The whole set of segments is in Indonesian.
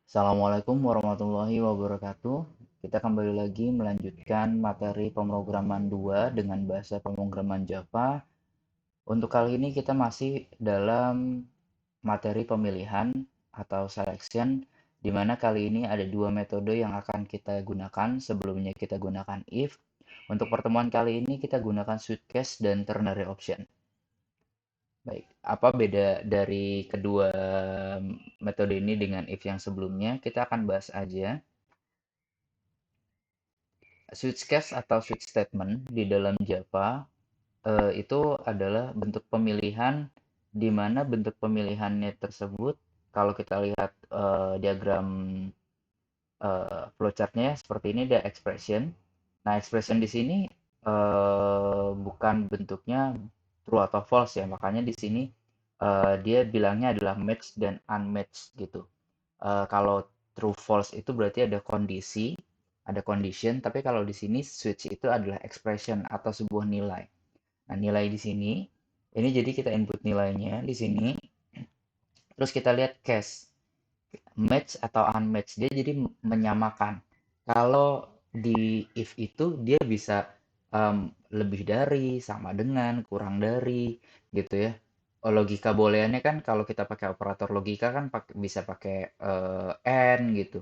Assalamualaikum warahmatullahi wabarakatuh. Kita kembali lagi melanjutkan materi pemrograman 2 dengan bahasa pemrograman Java. Untuk kali ini kita masih dalam materi pemilihan atau selection, di mana kali ini ada dua metode yang akan kita gunakan. Sebelumnya kita gunakan if. Untuk pertemuan kali ini kita gunakan switch case dan ternary option. Baik, apa beda dari kedua metode ini dengan if yang sebelumnya? Kita akan bahas aja. Switch case atau switch statement di dalam Java itu adalah bentuk pemilihan di mana bentuk pemilihannya tersebut kalau kita lihat diagram flowchartnya seperti ini ada expression. Nah, expression di sini bukan bentuknya true atau false ya, makanya di sini dia bilangnya adalah match dan unmatched gitu. Kalau true false itu berarti ada kondisi, ada condition, tapi kalau di sini switch itu adalah expression atau sebuah nilai. Nah, nilai di sini, ini jadi kita input nilainya di sini, terus kita lihat case, match atau unmatched. Dia jadi menyamakan. Kalau di if itu dia bisa lebih dari, sama dengan, kurang dari, gitu ya. Logika booleannya kan kalau kita pakai operator logika kan bisa pakai and gitu.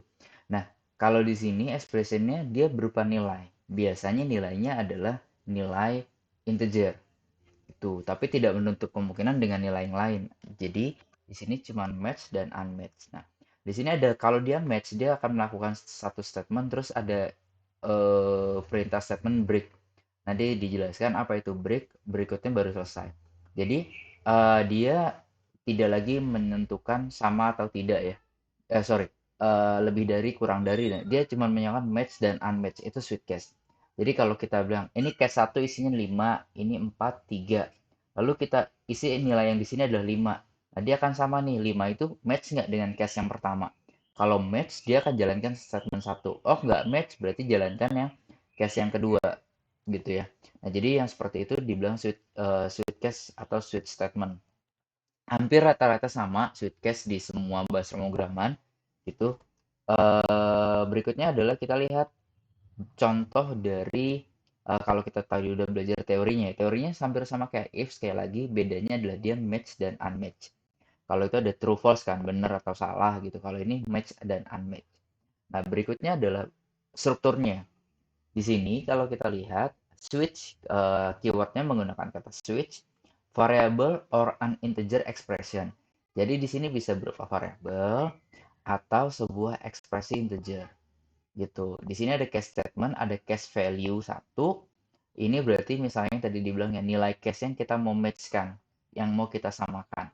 Nah, kalau di sini expressionnya dia berupa nilai. Biasanya nilainya adalah nilai integer itu, tapi tidak menutup kemungkinan dengan nilai yang lain. Jadi di sini cuma match dan unmatched. Nah, di sini ada kalau dia match dia akan melakukan satu statement terus ada perintah statement break. Nanti dijelaskan apa itu break, berikutnya baru selesai. Jadi dia tidak lagi menentukan sama atau tidak ya. Sorry, lebih dari, kurang dari. Nah, dia cuma menyamakan match dan unmatched, itu switch case. Jadi kalau kita bilang, ini case satu isinya 5, ini 4 3. Lalu kita isi nilai yang di sini adalah 5. Nah, dia akan sama nih, 5 itu match nggak dengan case yang pertama? Kalau match, dia akan jalankan statement satu. Oh, nggak match, berarti jalankan yang case yang kedua, gitu ya. Nah, jadi yang seperti itu dibilang switch case atau switch statement. Hampir rata-rata sama switch case di semua bahasa pemrograman itu. Berikutnya adalah kita lihat contoh dari kalau kita tadi udah belajar teorinya. Teorinya hampir sama kayak if, sekali lagi bedanya adalah dia match dan unmatched. Kalau itu ada true false kan, benar atau salah gitu. Kalau ini match dan unmatched. Nah, berikutnya adalah strukturnya. Di sini kalau kita lihat switch, keywordnya menggunakan kata switch, variable or an integer expression. Jadi di sini bisa berupa variable atau sebuah ekspresi integer gitu. Di sini ada case statement, ada case value satu. Ini berarti misalnya tadi dibilang ya nilai case yang kita mau matchkan, yang mau kita samakan.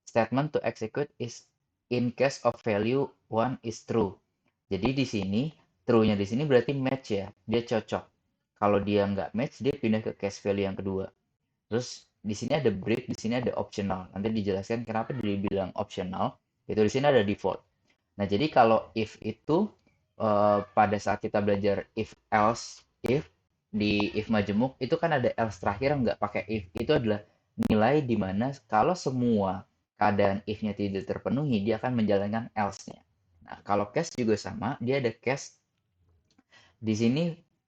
Statement to execute is in case of value one is true. Jadi di sini true-nya di sini berarti match ya, dia cocok. Kalau dia nggak match, dia pindah ke case value yang kedua. Terus di sini ada break, di sini ada optional. Nanti dijelaskan kenapa dibilang optional. Itu di sini ada default. Nah, jadi kalau if itu pada saat kita belajar if else if di if majemuk itu kan ada else terakhir nggak pakai if. Itu adalah nilai di mana kalau semua keadaan if-nya tidak terpenuhi, dia akan menjalankan else-nya. Nah, kalau case juga sama, dia ada case di sini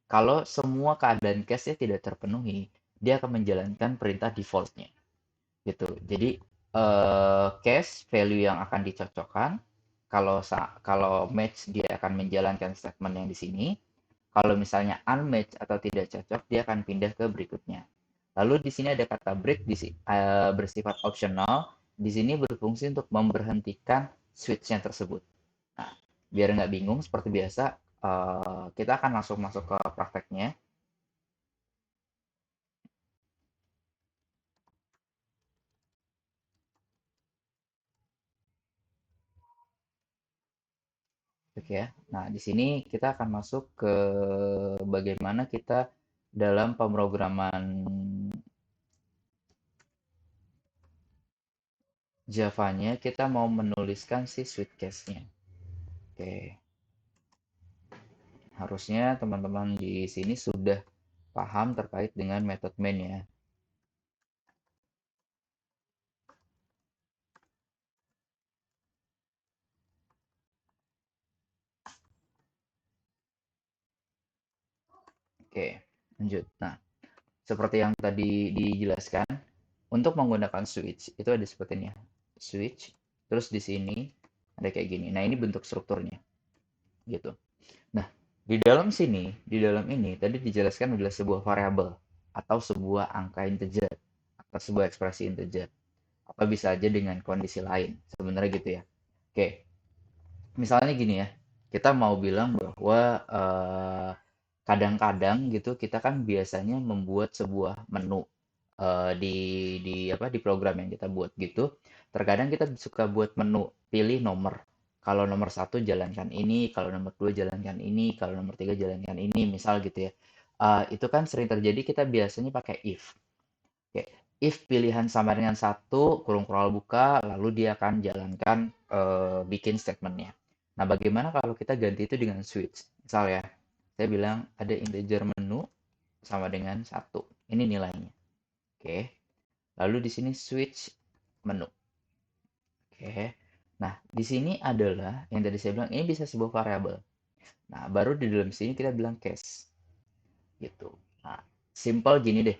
kalau semua keadaan case-nya tidak terpenuhi, dia akan menjalankan perintah default-nya. Gitu. Jadi case value yang akan dicocokkan kalau match dia akan menjalankan statement yang di sini. Kalau misalnya unmatch atau tidak cocok, dia akan pindah ke berikutnya. Lalu di sini ada kata break bersifat optional. Di sini berfungsi untuk memberhentikan switch-nya tersebut. Nah, biar nggak bingung seperti biasa, kita akan langsung masuk ke prakteknya. Oke ya. Nah, di sini kita akan masuk ke bagaimana kita dalam pemrograman Java-nya kita mau menuliskan si switch case-nya. Oke, harusnya teman-teman di sini sudah paham terkait dengan method main ya. Oke, lanjut. Nah, seperti yang tadi dijelaskan, untuk menggunakan switch itu ada seperti ini ya. Switch, terus di sini ada kayak gini. Nah, ini bentuk strukturnya gitu. Nah, di dalam ini tadi dijelaskan adalah sebuah variabel atau sebuah angka integer atau sebuah ekspresi integer atau bisa aja dengan kondisi lain. Sebenarnya gitu ya. Oke, misalnya gini ya. Kita mau bilang bahwa kadang-kadang gitu kita kan biasanya membuat sebuah menu di apa di program yang kita buat gitu. Terkadang kita suka buat menu pilih nomor. Kalau nomor satu jalankan ini, kalau nomor dua jalankan ini, kalau nomor tiga jalankan ini, misal gitu ya. Itu kan sering terjadi kita biasanya pakai if. Oke, if pilihan sama dengan satu, kurung kurang buka, lalu dia akan jalankan bikin statementnya. Nah, bagaimana kalau kita ganti itu dengan switch? Misal ya, saya bilang ada integer menu sama dengan satu. Ini nilainya. Oke. Lalu di sini switch menu. Oke. Nah, di sini adalah yang tadi saya bilang ini bisa sebuah variabel. Nah, baru di dalam sini kita bilang case gitu. Nah, simple gini deh.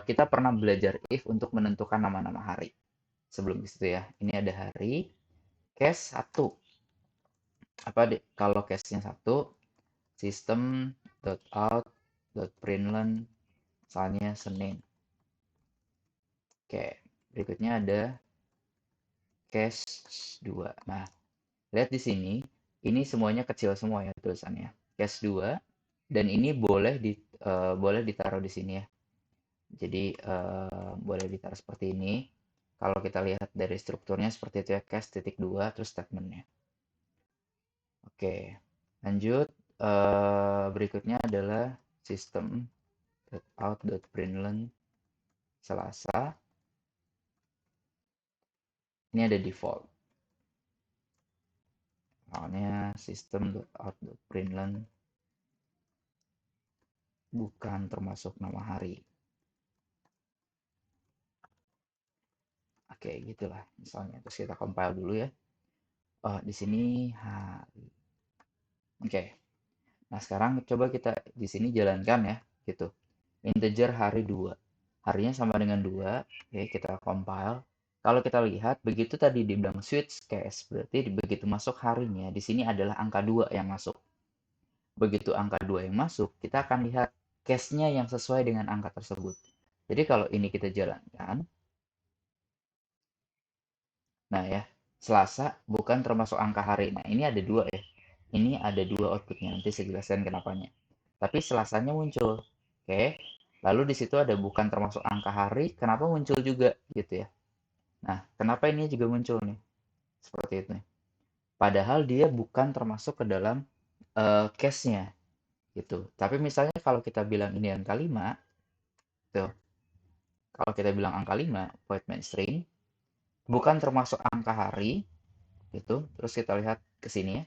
Kita pernah belajar if untuk menentukan nama-nama hari. Sebelum itu ya, ini ada hari, case satu. Apa deh? Kalau case-nya satu, system dot out dot println misalnya Senin. Oke, berikutnya ada case 2. Nah, lihat di sini, ini semuanya kecil semua ya tulisannya. Case 2 dan ini boleh ditaruh di sini ya. Jadi boleh ditaruh seperti ini. Kalau kita lihat dari strukturnya seperti itu ya, case titik 2 terus statementnya. Oke, lanjut. Berikutnya adalah system.out.println Selasa. Ini ada default. Soalnya system.out.println bukan termasuk nama hari. Oke, gitulah misalnya. Terus kita compile dulu ya. Oh, di sini hari. Oke. Nah, sekarang coba kita di sini jalankan ya, gitu. Integer hari 2. Harinya sama dengan 2. Oke, kita compile. Kalau kita lihat, begitu tadi dibilang switch case, berarti begitu masuk harinya, di sini adalah angka 2 yang masuk. Begitu angka 2 yang masuk, kita akan lihat case-nya yang sesuai dengan angka tersebut. Jadi kalau ini kita jalankan, nah ya, Selasa bukan termasuk angka hari. Nah, ini ada dua ya. Ini ada dua outputnya. Nanti saya jelaskan kenapanya. Tapi Selasanya muncul. Oke. Lalu di situ ada bukan termasuk angka hari. Kenapa muncul juga gitu ya. Nah, kenapa ini juga muncul nih? Seperti itu nih. Padahal dia bukan termasuk ke dalam case-nya gitu. Tapi misalnya kalau kita bilang ini angka 5, tuh. Kalau kita bilang angka 5, void main string, bukan termasuk angka hari, gitu. Terus kita lihat ke sini ya.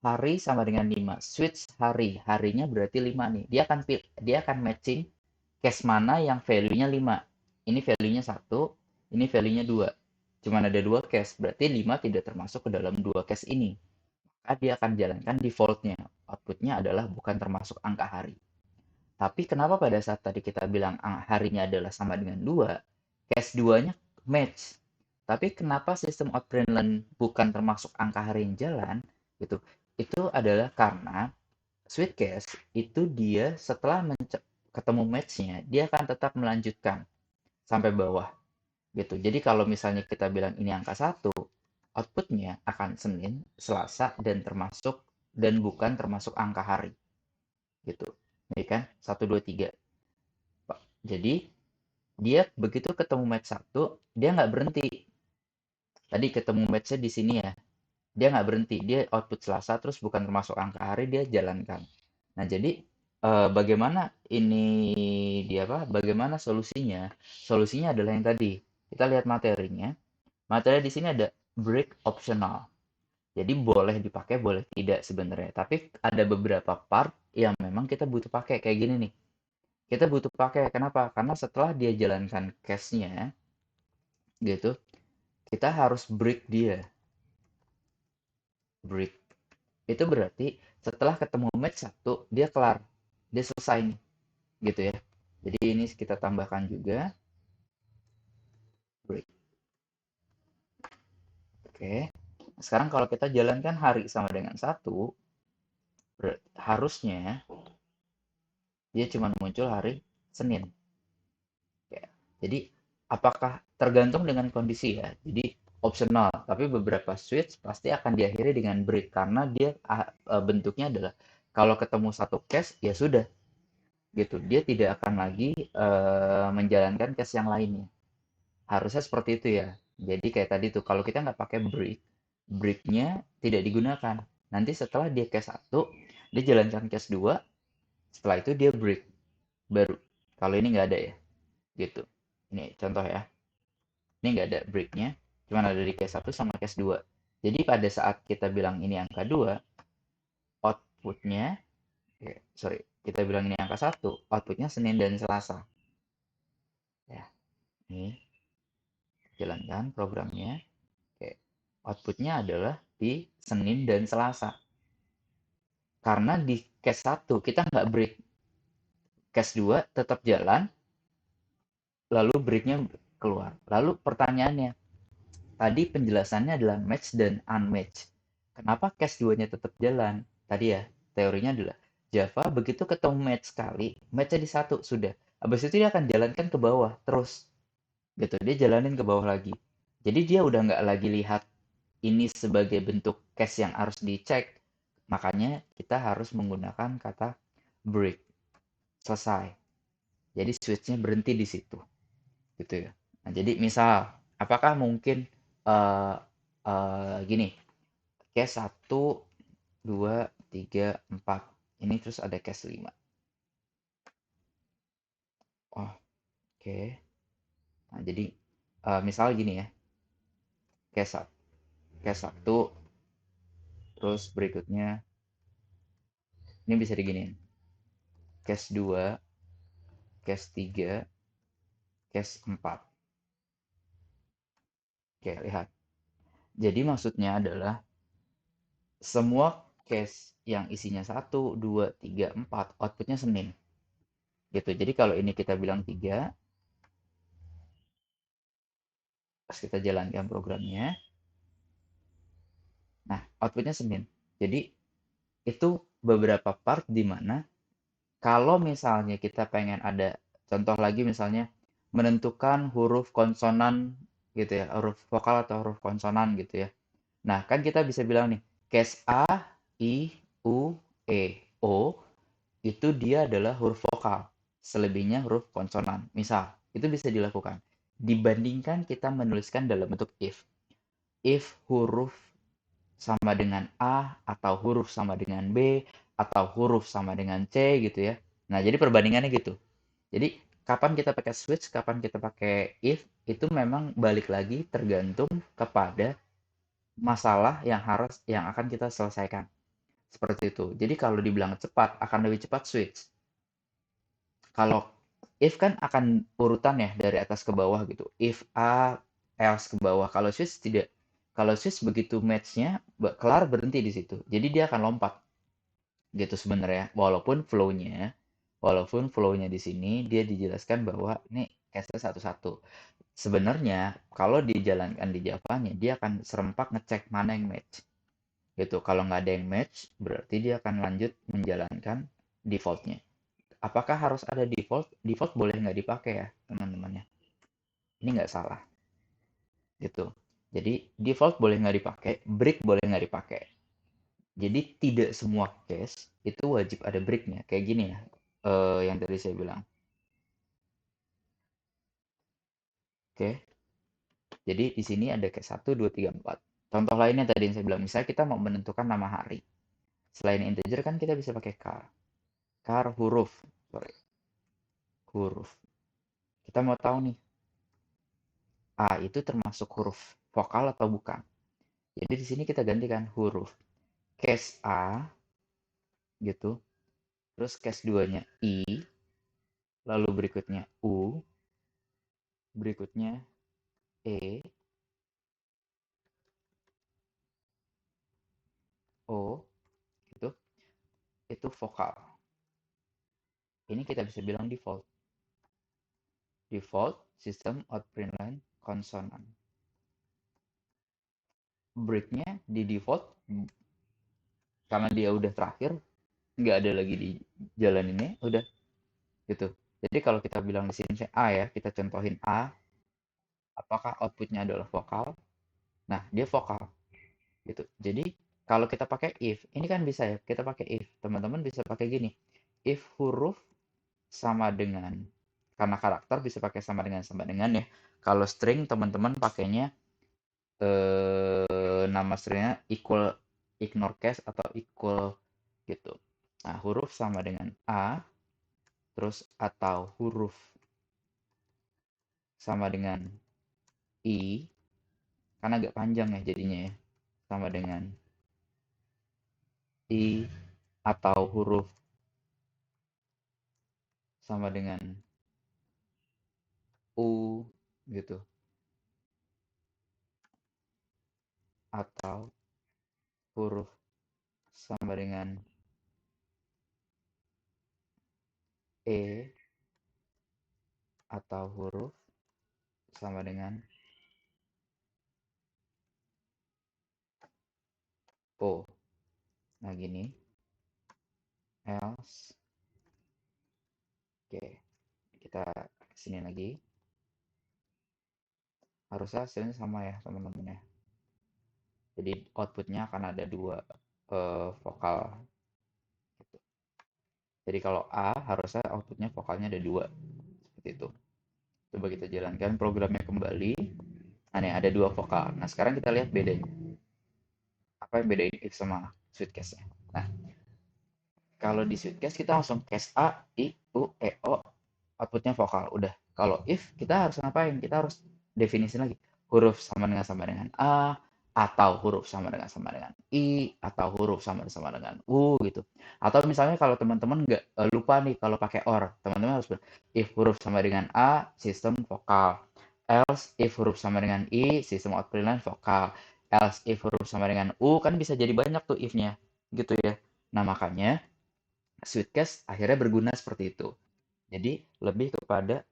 Hari sama dengan 5. Switch hari. Harinya berarti 5 nih. Dia akan matching case mana yang value-nya 5. Ini value-nya 1, ini value-nya 2. Cuman ada 2 case, berarti 5 tidak termasuk ke dalam 2 case ini. Maka dia akan jalankan default-nya. Output-nya adalah bukan termasuk angka hari. Tapi kenapa pada saat tadi kita bilang harinya adalah sama dengan 2, case 2-nya match. Tapi kenapa sistem outprintln bukan termasuk angka hari yang jalan, gitu. Itu adalah karena sweet case itu dia setelah ketemu match-nya, dia akan tetap melanjutkan sampai bawah gitu. Jadi kalau misalnya kita bilang ini angka 1, outputnya akan Senin, Selasa, dan bukan termasuk angka hari gitu. Jadi kan 1, 2, 3. Jadi dia begitu ketemu match 1, dia nggak berhenti. Tadi ketemu match-nya di sini ya. Dia nggak berhenti. Dia output Selasa terus bukan termasuk angka hari, dia jalankan. Nah, jadi bagaimana ini dia apa? Bagaimana solusinya? Solusinya adalah yang tadi. Kita lihat materinya. Materi di sini ada break optional. Jadi boleh dipakai, boleh tidak sebenarnya. Tapi ada beberapa part yang memang kita butuh pakai kayak gini nih. Kita butuh pakai. Kenapa? Karena setelah dia jalankan case-nya gitu, kita harus break dia. Break. Itu berarti setelah ketemu match satu, dia kelar. Dia selesai nih, gitu ya. Jadi ini kita tambahkan juga break. Oke. Sekarang kalau kita jalankan hari sama dengan satu, harusnya dia cuma muncul hari Senin. Ya. Jadi apakah tergantung dengan kondisi ya. Jadi optional, tapi beberapa switch pasti akan diakhiri dengan break karena dia bentuknya adalah kalau ketemu satu case ya sudah gitu. Dia tidak akan lagi menjalankan case yang lainnya. Harusnya seperti itu ya. Jadi kayak tadi tuh kalau kita nggak pakai break, breaknya tidak digunakan. Nanti setelah dia case satu, dia jalankan case 2, setelah itu dia break baru. Kalau ini nggak ada ya, gitu. Ini contoh ya. Ini nggak ada breaknya, cuma ada di case satu sama case 2. Jadi pada saat kita bilang ini angka 2, outputnya, sorry, kita bilang ini angka satu, outputnya Senin dan Selasa. Ya, ini jalankan programnya. Oke, outputnya adalah di Senin dan Selasa. Karena di case satu kita nggak break. Case 2 tetap jalan, lalu breaknya keluar. Lalu pertanyaannya, tadi penjelasannya adalah match dan unmatch. Kenapa case 2-nya tetap jalan? Tadi ya, teorinya adalah Java begitu ketemu match sekali, match-nya di satu, sudah. Habis itu dia akan jalankan ke bawah, terus. Gitu, dia jalanin ke bawah lagi. Jadi dia udah nggak lagi lihat ini sebagai bentuk case yang harus dicek. Makanya kita harus menggunakan kata break. Selesai. Jadi switch-nya berhenti di situ. Gitu ya. Nah, jadi misal, apakah mungkin eh gini, case satu 2 3 4. Ini terus ada case 5. Oh, oke. Nah, jadi misal gini ya, case, case 1, terus berikutnya, ini bisa diginiin. Case 2, case 3, case 4. Oke, lihat. Jadi maksudnya adalah semua case yang isinya 1, 2, 3, 4, outputnya Senin. Gitu. Jadi kalau ini kita bilang 3, pas kita jalankan programnya, nah outputnya Senin. Jadi itu beberapa part di mana kalau misalnya kita pengen ada contoh lagi misalnya menentukan huruf konsonan gitu ya, huruf vokal atau huruf konsonan gitu ya. Nah, kan kita bisa bilang nih, case A, I, U, E, O itu dia adalah huruf vokal. Selebihnya huruf konsonan. Misal, itu bisa dilakukan. Dibandingkan kita menuliskan dalam bentuk if. If huruf sama dengan A, atau huruf sama dengan B, atau huruf sama dengan C gitu ya. Nah, jadi perbandingannya gitu. Jadi, kapan kita pakai switch, kapan kita pakai if, itu memang balik lagi tergantung kepada masalah yang akan kita selesaikan. Seperti itu. Jadi kalau dibilang cepat, akan lebih cepat switch. Kalau if kan akan urutan ya dari atas ke bawah gitu. If A, else ke bawah. Kalau switch tidak. Kalau switch begitu match-nya kelar berhenti di situ. Jadi dia akan lompat gitu sebenarnya. Walaupun flow-nya di sini dia dijelaskan bahwa ini case satu-satu. Sebenarnya kalau dijalankan di Java-nya dia akan serempak ngecek mana yang match. Gitu. Kalau nggak ada yang match, berarti dia akan lanjut menjalankan default-nya. Apakah harus ada default? Default boleh nggak dipakai ya, teman-temannya. Ini nggak salah, gitu. Jadi, default boleh nggak dipakai, break boleh nggak dipakai. Jadi, tidak semua case itu wajib ada breaknya. Kayak gini ya, yang tadi saya bilang. Oke, jadi di sini ada case 1, 2, 3, 4. Contoh lainnya tadi yang saya bilang, misalnya kita mau menentukan nama hari. Selain integer kan kita bisa pakai char. Char huruf, sorry, huruf. Kita mau tahu nih, A itu termasuk huruf vokal atau bukan. Jadi di sini kita gantikan huruf case A gitu, terus case 2-nya I, lalu berikutnya U, berikutnya E, O, itu vokal. Ini kita bisa bilang default. Default system output line konsonan. Breaknya di default karena dia udah terakhir, nggak ada lagi di jalan ini, udah gitu. Jadi kalau kita bilang di sini A ya, kita contohin A, apakah outputnya adalah vokal? Nah, dia vokal gitu. Jadi kalau kita pakai if, ini kan bisa ya, kita pakai if. Teman-teman bisa pakai gini. If huruf sama dengan, karena karakter bisa pakai sama dengan ya. Kalau string teman-teman pakainya nama stringnya equal ignore case atau equal gitu. Nah, huruf sama dengan A, terus atau huruf sama dengan I, karena agak panjang ya jadinya ya, sama dengan I, atau huruf sama dengan U gitu, atau huruf sama dengan E, atau huruf sama dengan O. Nah gini, else, oke, kita sini lagi, harusnya hasilnya sama ya teman-teman ya. Jadi outputnya akan ada dua vokal gitu. Jadi kalau A harusnya outputnya vokalnya ada dua, seperti itu. Coba kita jalankan programnya kembali. Nah, nih ada dua vokal. Nah, sekarang kita lihat bedanya. Apa yang bedain if sama Sweetcast-nya? Nah, kalau di Sweetcast kita langsung case A, I, U, E, O, outputnya vokal. Udah. Kalau if, kita harus ngapain? Kita harus definisi lagi. Huruf sama dengan A, atau huruf sama dengan I, atau huruf sama dengan U, gitu. Atau misalnya kalau teman-teman nggak lupa nih kalau pakai OR, teman-teman harus if huruf sama dengan A, sistem vokal. Else, if huruf sama dengan I, sistem output line vokal. Else, if huruf sama dengan U, kan bisa jadi banyak tuh if-nya. Gitu ya. Nah, makanya Sweetcast akhirnya berguna seperti itu. Jadi lebih kepada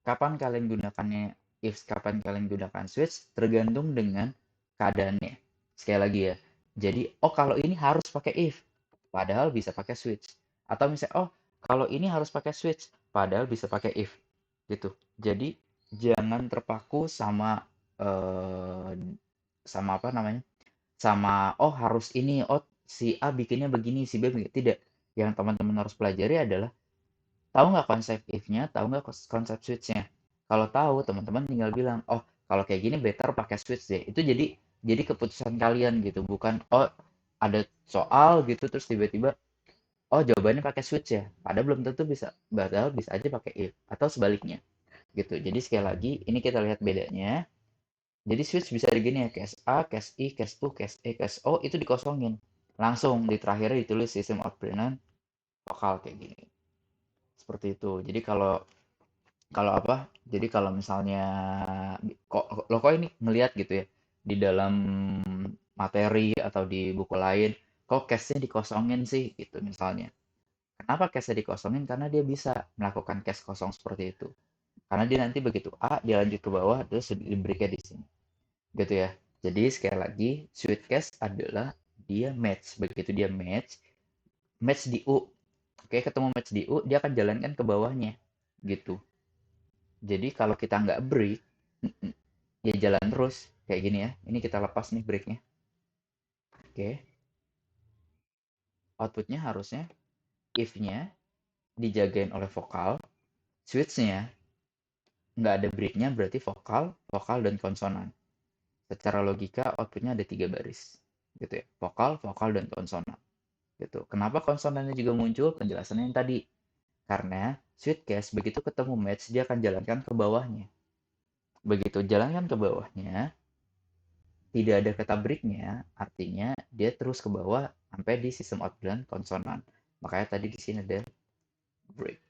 kapan kalian gunakannya if, kapan kalian gunakan switch tergantung dengan keadaannya. Sekali lagi ya. Jadi oh kalau ini harus pakai if, padahal bisa pakai switch. Atau misalnya oh kalau ini harus pakai switch, padahal bisa pakai if. Gitu. Jadi jangan terpaku sama sama apa namanya? Sama oh harus ini, oh si A bikinnya begini, si B begini. Tidak. Yang teman-teman harus pelajari adalah tahu nggak konsep if-nya, tahu nggak konsep switch-nya. Kalau tahu, teman-teman tinggal bilang, oh kalau kayak gini better pakai switch deh. Itu jadi keputusan kalian gitu, bukan oh ada soal gitu terus tiba-tiba oh jawabannya pakai switch ya. Padahal belum tentu bisa, padahal bisa aja pakai if atau sebaliknya gitu. Jadi sekali lagi ini kita lihat bedanya. Jadi switch bisa begini ya, case A, case I, case U, case E, case O itu dikosongin. Langsung di terakhirnya ditulis sistem output vokal kayak gini. Seperti itu. Jadi kalau kalau apa? Jadi kalau misalnya kok lo kok ini ngelihat gitu ya di dalam materi atau di buku lain, kok case-nya dikosongin sih gitu misalnya. Kenapa case-nya dikosongin? Karena dia bisa melakukan case kosong seperti itu. Karena dia nanti begitu A, dia lanjut ke bawah, terus diberikan di sini. Gitu ya. Jadi sekali lagi, sweet case adalah dia match. Begitu dia match, match di U. Oke, ketemu match di U, dia akan jalankan ke bawahnya. Gitu. Jadi kalau kita nggak break, ya jalan terus. Kayak gini ya. Ini kita lepas nih breaknya. Oke. Outputnya harusnya if-nya dijagain oleh vokal. Switch-nya nggak ada breaknya berarti vokal, vokal, dan konsonan. Secara logika outputnya ada 3 baris. Gitu ya. Vokal, vokal, dan konsonan. Gitu. Kenapa konsonannya juga muncul? Penjelasannya yang tadi. Karena Sweetcast begitu ketemu match, dia akan jalankan ke bawahnya. Begitu jalankan ke bawahnya, tidak ada kata breaknya, artinya dia terus ke bawah sampai di sistem output konsonan. Makanya tadi di sini ada break.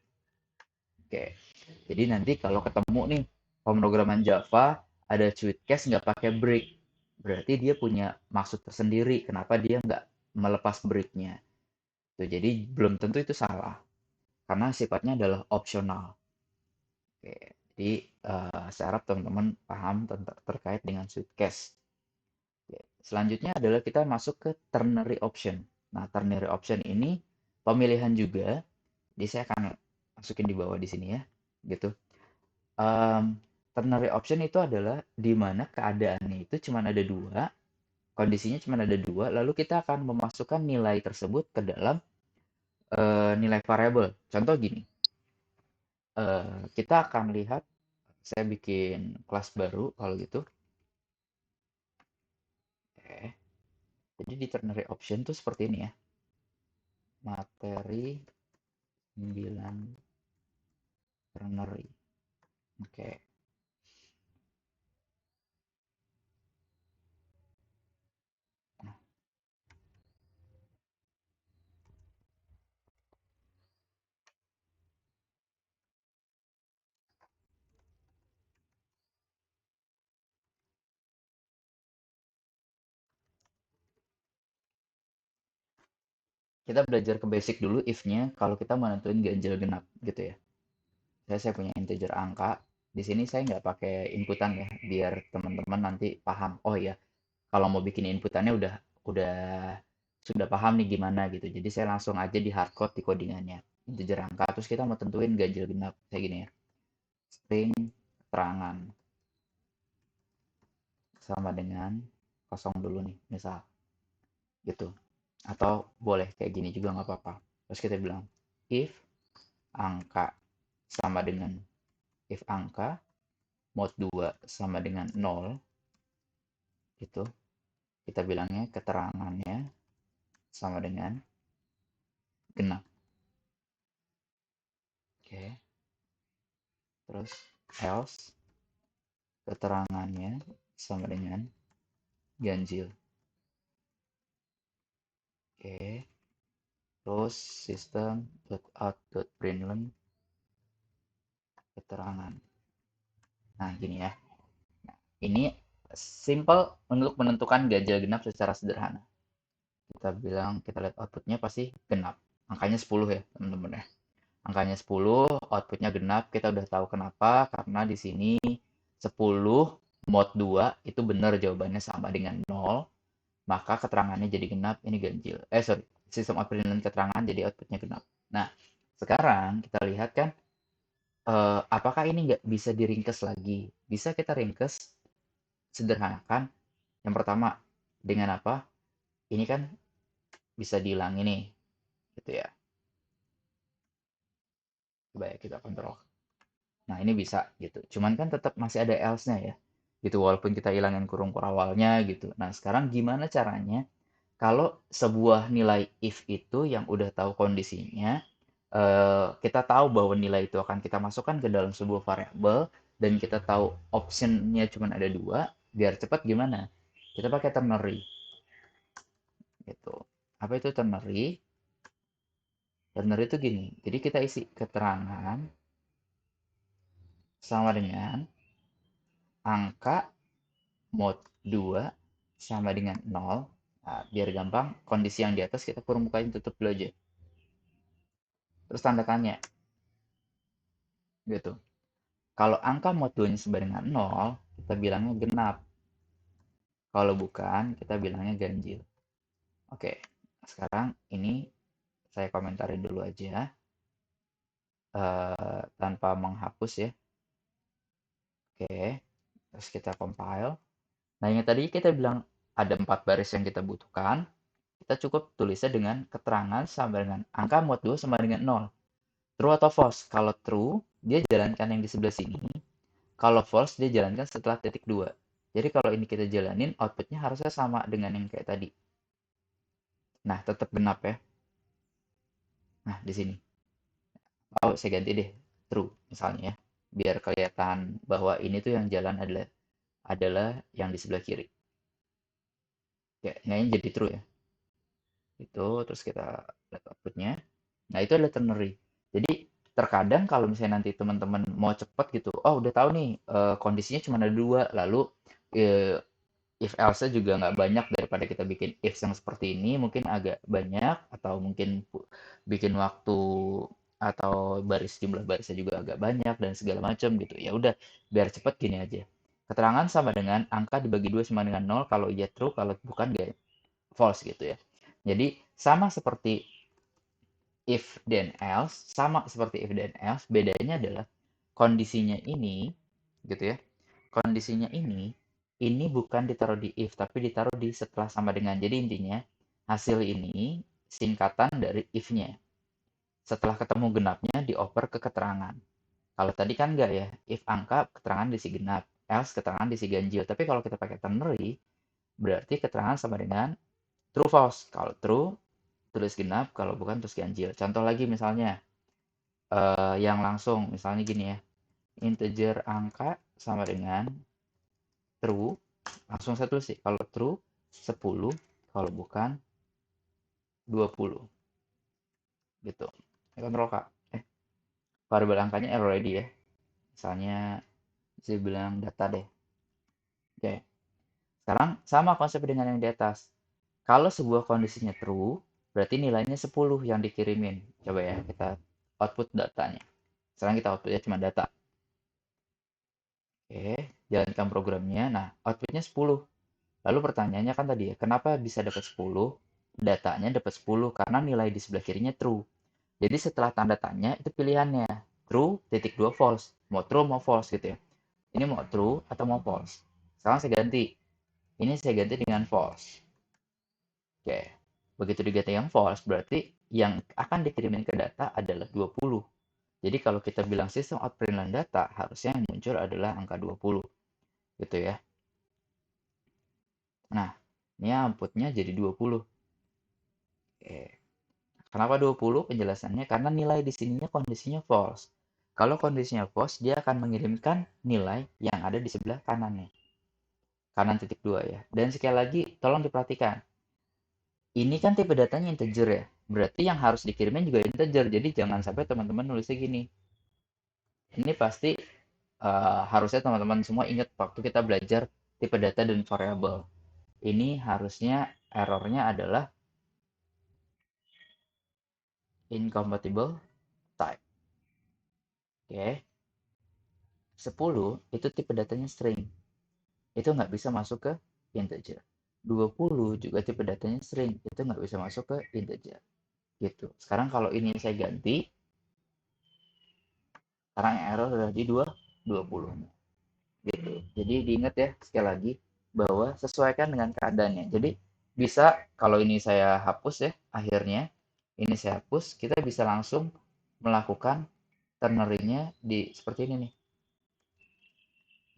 Oke, jadi nanti kalau ketemu nih pemrograman Java ada Sweetcast nggak pakai break, berarti dia punya maksud tersendiri kenapa dia nggak melepas breaknya. Tuh, jadi belum tentu itu salah karena sifatnya adalah opsional. Oke, jadi saya harap teman-teman paham terkait dengan sweet case. Oke, selanjutnya adalah kita masuk ke ternary option. Nah, ternary option ini pemilihan juga. Jadi saya akan masukin di bawah di sini ya, gitu. Ternary option itu adalah di mana keadaannya itu cuma ada dua, kondisinya cuma ada dua, lalu kita akan memasukkan nilai tersebut ke dalam nilai variabel. Contoh gini, kita akan lihat, saya bikin kelas baru kalau gitu. Oke. Jadi di ternary option tuh seperti ini ya. Materi 9 ternary. Oke. Kita belajar ke basic dulu if-nya kalau kita mau nentuin ganjil genap gitu ya. Saya punya integer angka. Di sini saya nggak pakai inputan ya, biar teman-teman nanti paham. Oh ya, kalau mau bikin inputannya udah sudah paham nih gimana gitu. Jadi saya langsung aja di hardcode di codingannya. Integer angka, terus kita mau tentuin ganjil genap kayak gini ya. String keterangan sama dengan kosong dulu nih, misal gitu. Atau boleh kayak gini juga nggak apa-apa. Terus kita bilang if angka sama dengan if angka mod 2 sama dengan 0 itu kita bilangnya keterangannya sama dengan genap. Oke. Terus else keterangannya sama dengan ganjil. Oke. Terus system.out.println keterangan. Nah, gini ya. Ini simple untuk menentukan ganjil genap secara sederhana. Kita bilang, kita lihat outputnya pasti genap. Angkanya 10 ya, teman-teman ya. Angkanya 10, outputnya genap. Kita udah tahu kenapa, karena di sini 10 mod 2 itu benar jawabannya sama dengan 0, maka keterangannya jadi genap, ini ganjil. Sorry, sistem out println keterangan jadi outputnya genap. Nah, sekarang kita lihat kan, apakah ini nggak bisa diringkes lagi? Bisa kita ringkes, sederhanakan. Yang pertama, dengan apa? Ini kan bisa dihilangin nih, gitu ya. Coba ya kita kontrol. Nah, ini bisa gitu. Cuman kan tetap masih ada else-nya ya. Gitu, walaupun kita hilangin kurung awalnya gitu. Nah, sekarang gimana caranya kalau sebuah nilai if itu yang udah tahu kondisinya, kita tahu bahwa nilai itu akan kita masukkan ke dalam sebuah variabel dan kita tahu optionnya cuma ada dua, biar cepat gimana? Kita pakai ternary gitu. Apa itu ternary? Ternary itu gini. Jadi kita isi keterangan sama dengan angka mod 2 sama dengan 0. Nah, biar gampang, kondisi yang di atas kita kurung bukain tutup dulu aja. Terus tanda tanya, gitu. Kalau angka mod 2-nya sama dengan 0, kita bilangnya genap. Kalau bukan, kita bilangnya ganjil. Oke, sekarang ini saya komentarin dulu aja, tanpa menghapus ya. Oke, terus kita compile. Nah, yang tadi kita bilang ada 4 baris yang kita butuhkan. Kita cukup tulisnya dengan keterangan sama dengan angka mod 2 sama dengan 0. True atau false? Kalau true, dia jalankan yang di sebelah sini. Kalau false, dia jalankan setelah titik 2. Jadi kalau ini kita jalanin, outputnya harusnya sama dengan yang kayak tadi. Nah, tetap genap ya. Nah, di sini. Oh, saya ganti deh. True, misalnya ya. Biar kelihatan bahwa ini tuh yang jalan adalah yang di sebelah kiri. Ya, ini jadi true ya. Itu, terus kita lihat outputnya. Nah, itu adalah ternary. Jadi, terkadang kalau misalnya nanti teman-teman mau cepat gitu, oh udah tahu nih kondisinya cuma ada dua, lalu eh, if else juga nggak banyak daripada kita bikin if yang seperti ini mungkin agak banyak atau mungkin bikin waktu atau jumlah barisnya juga agak banyak dan segala macam gitu. Ya udah, biar cepet gini aja. Keterangan sama dengan angka dibagi 2 sama dengan 0 kalau iya true, kalau bukan dia false gitu ya. Jadi sama seperti if then else, sama seperti if then else, bedanya adalah kondisinya ini gitu ya. Kondisinya ini bukan ditaruh di if, tapi ditaruh di setelah sama dengan. Jadi intinya, hasil ini singkatan dari if-nya. Setelah ketemu genapnya, dioper ke keterangan. Kalau tadi kan enggak ya, if angka, keterangan diisi genap, else keterangan diisi ganjil. Tapi kalau kita pakai ternary, berarti keterangan sama dengan true false. Kalau true, tulis genap, kalau bukan tulis ganjil. Contoh lagi misalnya, yang langsung, misalnya gini ya, integer angka sama dengan true, langsung saya tulis sih. Kalau true 10, kalau bukan 20. Gitu. Ini kontrol Kak. Variabel angkanya error ready ya. Misalnya saya bilang data deh. Oke. Sekarang sama konsep dengan yang di atas. Kalau sebuah kondisinya true, berarti nilainya 10 yang dikirimin. Coba ya, kita output datanya. Sekarang kita outputnya cuma data. Oke, jalankan programnya. Nah, outputnya 10. Lalu pertanyaannya kan tadi ya, kenapa bisa dapat 10? Datanya dapat 10 karena nilai di sebelah kirinya true. Jadi setelah tanda tanya itu pilihannya true titik 2 false. Mau true mau false gitu ya. Ini mau true atau mau false. Sekarang saya ganti. Ini saya ganti dengan false. Oke. Begitu diganti yang false berarti yang akan dikirimin ke data adalah 20. Jadi kalau kita bilang sistem out print data harusnya yang muncul adalah angka 20. Gitu ya. Nah, ini outputnya jadi 20. Oke. Kenapa 20? Penjelasannya karena nilai di sininya kondisinya false. Kalau kondisinya false, dia akan mengirimkan nilai yang ada di sebelah kanannya. Kanan titik 2 ya. Dan sekali lagi, tolong diperhatikan. Ini kan tipe datanya integer ya. Berarti yang harus dikirimin juga integer. Jadi jangan sampai teman-teman nulisnya gini. Ini pasti harusnya teman-teman semua ingat waktu kita belajar tipe data dan variabel. Ini harusnya errornya adalah incompatible type. Oke. 10 itu tipe datanya string. Itu nggak bisa masuk ke integer. 20 juga tipe datanya string. Itu nggak bisa masuk ke integer. Gitu. Sekarang kalau ini saya ganti, sekarang error sudah di 20. Gitu. Jadi diingat ya sekali lagi bahwa sesuaikan dengan keadaannya. Jadi bisa kalau ini saya hapus ya akhirnya ini saya hapus, kita bisa langsung melakukan ternary-nya di seperti ini nih.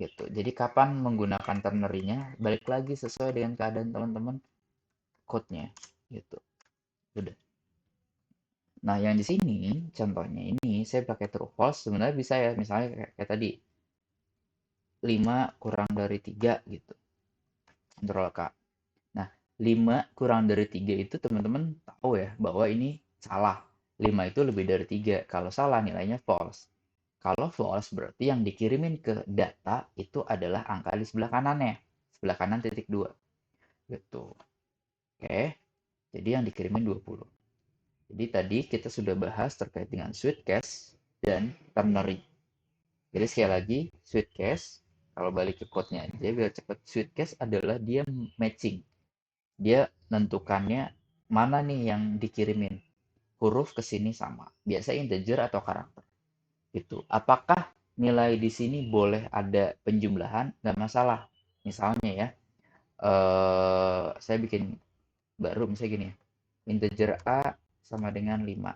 Gitu. Jadi kapan menggunakan ternary-nya balik lagi sesuai dengan keadaan teman-teman code-nya gitu. Udah. Nah, yang di sini contohnya ini saya pakai true false sebenarnya bisa ya misalnya kayak tadi 5 kurang dari 3 gitu. Kontrol K. Nah, 5 kurang dari 3 itu teman-teman tahu ya bahwa ini salah. 5 itu lebih dari 3. Kalau salah nilainya false. Kalau false berarti yang dikirimin ke data itu adalah angka di sebelah kanannya. Sebelah kanan titik 2. Gitu. Oke. Jadi yang dikirimin 20. Jadi tadi kita sudah bahas terkait dengan sweet case dan ternary. Jadi sekali lagi, sweet case, kalau balik ke code-nya aja biar cepat. Sweet case adalah dia matching. Dia nentukannya mana nih yang dikirimin. Huruf ke sini sama. Biasa integer atau karakter. Gitu. Apakah nilai di sini boleh ada penjumlahan? Nggak masalah. Misalnya ya, saya bikin baru misalnya gini ya. Integer A sama dengan 5.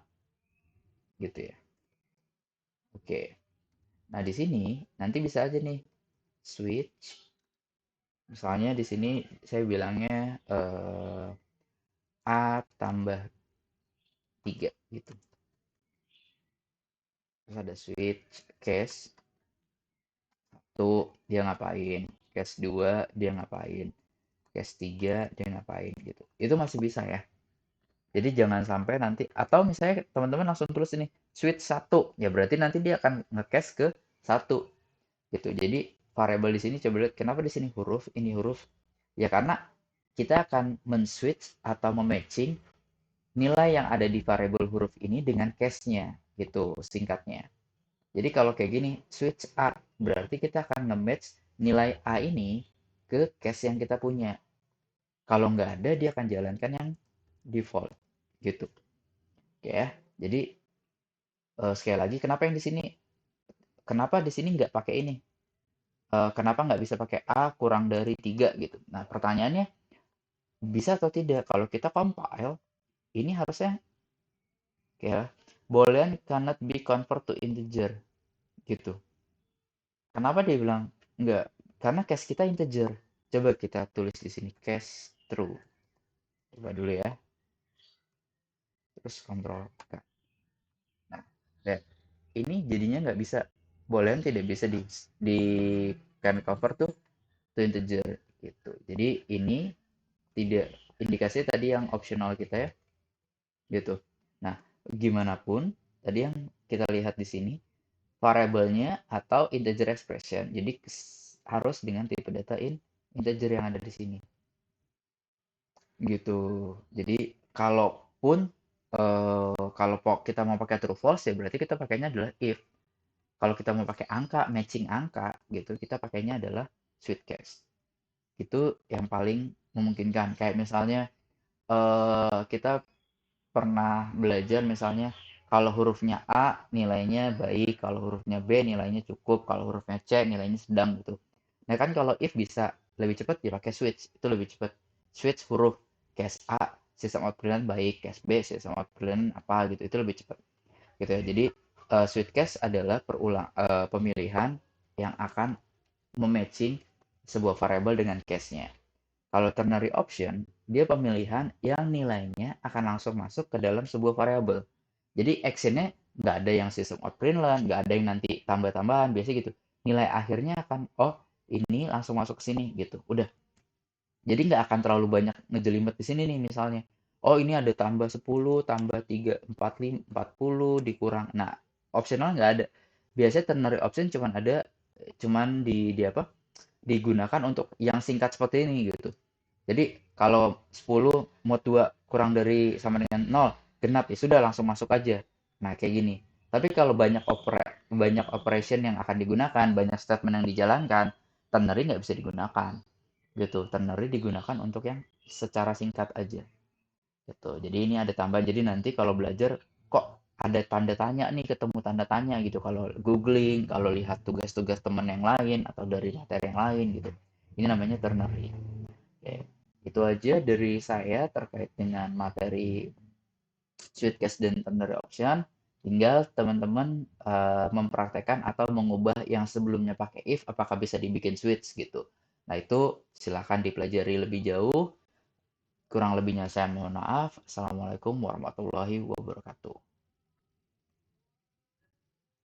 Gitu ya. Oke. Nah, di sini nanti bisa aja nih switch. Misalnya di sini saya bilangnya A tambah 3 gitu. Terus ada switch case 1 dia ngapain, case 2 dia ngapain, case 3 dia ngapain gitu. Itu masih bisa ya. Jadi jangan sampai nanti atau misalnya teman-teman langsung tulis ini switch 1 ya berarti nanti dia akan nge-case ke 1 gitu. Jadi variabel di sini coba lihat kenapa di sini huruf, ini huruf. Ya karena kita akan men-switch atau mematching nilai yang ada di variabel huruf ini dengan case-nya gitu singkatnya. Jadi kalau kayak gini, switch A, berarti kita akan nge-match nilai A ini ke case yang kita punya. Kalau nggak ada, dia akan jalankan yang default gitu. Oke ya. Jadi sekali lagi, kenapa di sini nggak pakai ini? Kenapa nggak bisa pakai A kurang dari 3 gitu? Nah, pertanyaannya bisa atau tidak? Kalau kita compile, ini harusnya ya boolean cannot be convert to integer gitu. Kenapa dia bilang enggak? Karena case kita integer. Coba kita tulis di sini case true. Coba dulu ya. Terus kontrol K. Nah, lihat. Ini jadinya nggak bisa. Boolean tidak bisa di can convert to integer gitu. Jadi ini tidak indikasi tadi yang optional kita ya gitu. Nah, gimana pun tadi yang kita lihat di sini variabelnya atau integer expression. Jadi harus dengan tipe data integer yang ada di sini. Gitu. Jadi kalaupun kalau kita mau pakai true false ya berarti kita pakainya adalah if. Kalau kita mau pakai angka, matching angka gitu, kita pakainya adalah switch case. Itu yang paling memungkinkan. Kayak misalnya kita pernah belajar misalnya kalau hurufnya A nilainya baik, kalau hurufnya B nilainya cukup, kalau hurufnya C nilainya sedang gitu. Nah kan kalau if bisa lebih cepat ya pakai switch, itu lebih cepat. Switch huruf case A sistem out brilliant baik, case B sistem out brilliant apa gitu, itu lebih cepat gitu ya. Jadi switch case adalah pemilihan yang akan mematching sebuah variabel dengan case-nya. Kalau ternary option, dia pemilihan yang nilainya akan langsung masuk ke dalam sebuah variabel. Jadi actionnya nggak ada yang system out println, nggak ada yang nanti tambah-tambahan, biasa gitu. Nilai akhirnya akan, oh ini langsung masuk ke sini gitu. Udah. Jadi nggak akan terlalu banyak ngejelimet di sini nih misalnya. Oh ini ada tambah 10, tambah 3, 45, 40, dikurang. Nah, optional nggak ada. Biasanya ternary option cuman di apa? Digunakan untuk yang singkat seperti ini gitu. Jadi kalau 10 mod 2 kurang dari sama dengan 0, genap ya sudah langsung masuk aja. Nah, kayak gini. Tapi kalau banyak operation yang akan digunakan, banyak statement yang dijalankan, ternary nggak bisa digunakan. Gitu. Ternary digunakan untuk yang secara singkat aja. Gitu. Jadi ini ada tambahan. Jadi nanti kalau belajar kok ada tanda tanya nih, ketemu tanda tanya gitu. Kalau googling, kalau lihat tugas-tugas teman yang lain atau dari materi yang lain gitu. Ini namanya ternary. Oke, itu aja dari saya terkait dengan materi Sweetcast dan Ternary Option. Tinggal teman-teman mempraktekkan atau mengubah yang sebelumnya pakai if, apakah bisa dibikin switch gitu. Nah, itu silahkan dipelajari lebih jauh. Kurang lebihnya saya mohon maaf. Assalamualaikum warahmatullahi wabarakatuh.